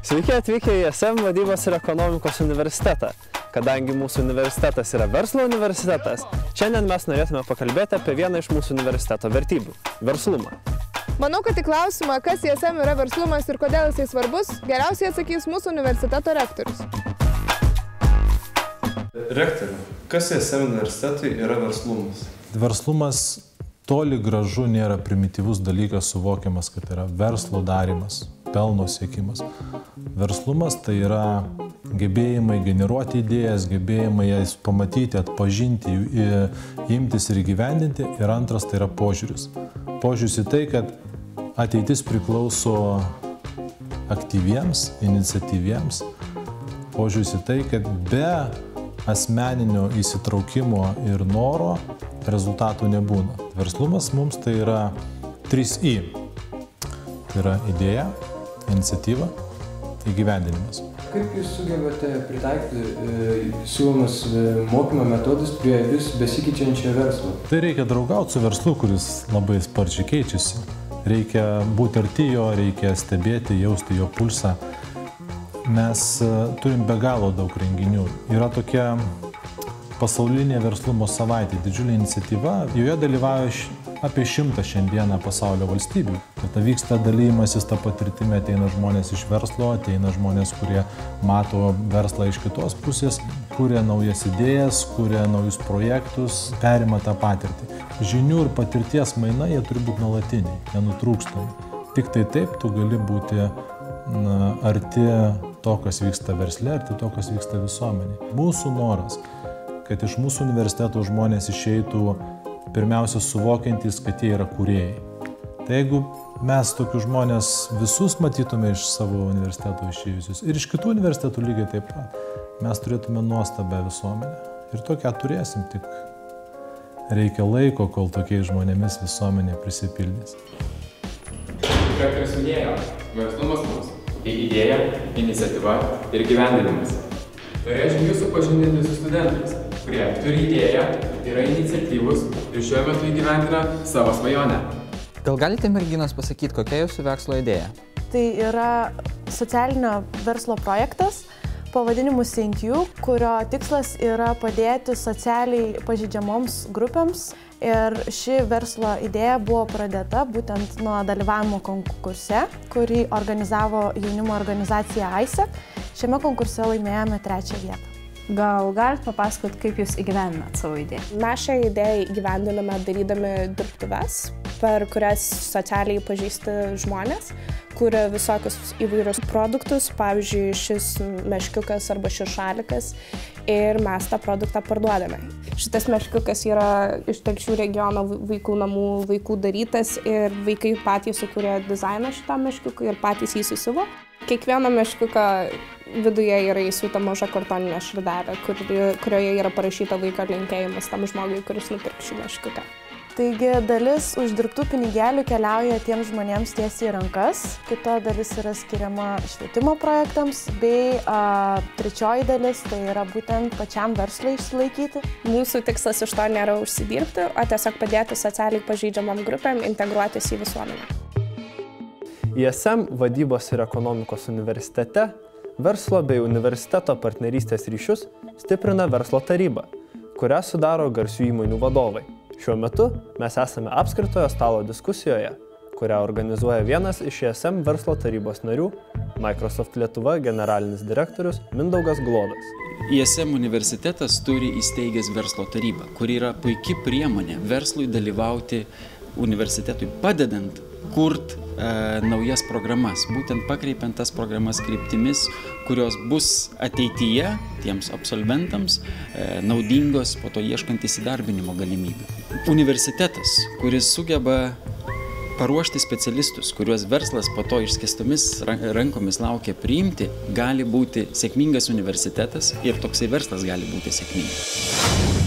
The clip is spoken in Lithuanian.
Sveiki atvykę į ISM vadybos ir ekonomikos universitetą. Kadangi mūsų universitetas yra verslo universitetas, šiandien mes norėtume pakalbėti apie vieną iš mūsų universiteto vertybių – verslumą. Manau, kad į klausimą, kas ISM yra verslumas ir kodėl jisai svarbus, geriausiai atsakys mūsų universiteto rektorius. Rektoriau, kas ISM universitetui yra verslumas? Verslumas toli gražu nėra primityvus dalykas suvokiamas, kad yra verslo darymas, pelno siekimas. Verslumas tai yra gebėjimai generuoti idėjas, gebėjimai jas pamatyti, atpažinti, imtis ir įgyvendinti. Ir antras tai yra požiūris. Požiūris į tai, kad ateitis priklauso aktyviems, iniciatyviems. Požiūris į tai, kad be asmeninio įsitraukimo ir noro rezultatų nebūna. Verslumas mums tai yra 3I. Tai yra idėja, iniciatyva, įgyvendinimas. Kaip jūs sugebate pritaikyti siūlomus mokymo metodus prie vis besikeičiančio verslo? Tai reikia draugauti su verslu, kuris labai sparčiai keičiasi. Reikia būti arti jo, reikia stebėti, jausti jo pulsą. Mes turim be galo daug renginių. Yra tokia pasaulinė verslumo savaitė, didžiulė iniciatyva. Joje dalyvauja apie 100 šiandieną pasaulio valstybių. Ir ta vyksta dalymasis tą patirtimį, ateina žmonės iš verslo, ateina žmonės, kurie mato verslą iš kitos pusės, kuria naujas idėjas, kuria naujus projektus, perima tą patirtį. Žinių ir patirties mainai, jie turi būti nuolatiniai, nenutrūkstami. Tik tai taip tu gali būti arti to, kas vyksta versle, arti to, kas vyksta visuomenėje. Mūsų noras, kad iš mūsų universiteto žmonės išeitų pirmiausia suvokiantys, kad jie yra kūrėjai. Tai jeigu mes tokius žmonės visus matytume iš savo universiteto išėjusius ir iš kitų universitetų lygiai taip pat, mes turėtume nuostabią visuomenę. Ir tokią turėsim, tik reikia laiko, kol tokiais žmonėmis visuomenė prisipildys. Rektorius minėjo, verslumas mums tai idėja, iniciatyva ir gyvendinimas. Norėčiau jūsų supažindinti su studentais, kurie turi idėją, yra iniciatyvus ir šiuo metu įgyvendina savo svajonę. Gal galite, merginos, pasakyti, kokia jūsų verslo idėja? Tai yra socialinio verslo projektas pavadinimu Saint You, kurio tikslas yra padėti socialiai pažeidžiamoms grupėms. Ir ši verslo idėja buvo pradėta būtent nuo dalyvavimo konkurse, kurį organizavo jaunimo organizacija ISEC. Šiame konkurse laimėjome 3. vietą. Gal galite papasakoti, kaip jūs įgyvendinat savo idėją? Mes šią idėją įgyvendiname darydami dirbtuves, per kurias socialiai pažįsti žmonės, kuria visokius įvairius produktus, pavyzdžiui, šis meškiukas arba šis šalikas, ir mes tą produktą parduodame. Šitas meškiukas yra iš Telšių regiono vaikų namų vaikų darytas ir vaikai patys sukūrė dizainą šitam meškiukui ir patys jį susiuvo. Kiekvieno meškiuko viduje yra įsiūta maža kartoninė širdelė, kurioje yra parašyta vaiko linkėjimas tam žmogui, kuris nupirks šį meškiuką. Taigi dalis uždirbtų pinigėlių keliauja tiems žmonėms tiesiai į rankas, kita dalis yra skiriama švietimo projektams, bei trečioji dalis tai yra būtent pačiam verslui išsilaikyti. Mūsų tikslas iš to nėra užsidirbti, o tiesiog padėti socialiai pažeidžiamam grupėm integruotis į visuomenę. ISM vadybos ir ekonomikos universitete verslo bei universiteto partnerystės ryšius stiprina verslo taryba, kurią sudaro garsių įmonių vadovai. Šiuo metu mes esame apskritojo stalo diskusijoje, kurią organizuoja vienas iš ISM verslo tarybos narių, Microsoft Lietuva generalinis direktorius Mindaugas Glodas. ISM universitetas turi įsteigęs verslo tarybą, kuri yra puiki priemonė verslui dalyvauti universitetui, padedant kurti naujas programas, būtent pakreipiant tas programas kryptimis, kurios bus ateityje tiems absolventams naudingos po to ieškant įsidarbinimo galimybių. Universitetas, kuris sugeba paruošti specialistus, kuriuos verslas po to išskėstomis rankomis laukia priimti, gali būti sėkmingas universitetas ir toksai verslas gali būti sėkmingas.